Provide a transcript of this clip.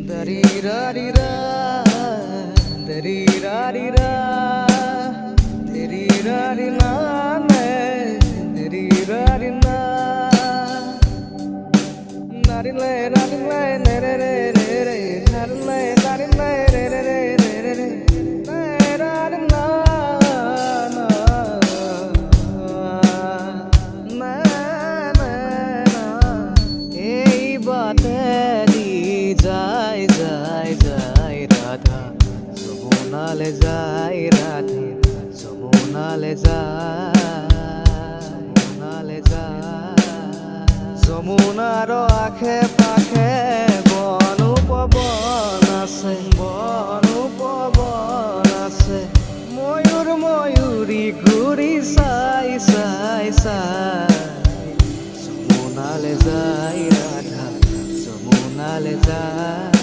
Da-dee-da-dee-da, da-dee-da-dee-da, da-dee-da-dee-na, da-dee-da-dee-na. Na-dee-le, na-dee-le, na-dee-de-de-de, na-dee-le, na-dee-le, de-de-de-de-de-de, na-da-dee-na, na-na-na. এই বাতেলি যায় যায় যায় রাধা যমুনালে যায় রাধে যমুনালে যায় যমুনার আখে পাখে বন উপবন আছে ময়ূর ময়ূরী ঘুরি চাই চাই চাই যমুনালে যায় রাধা যমুনালে যায়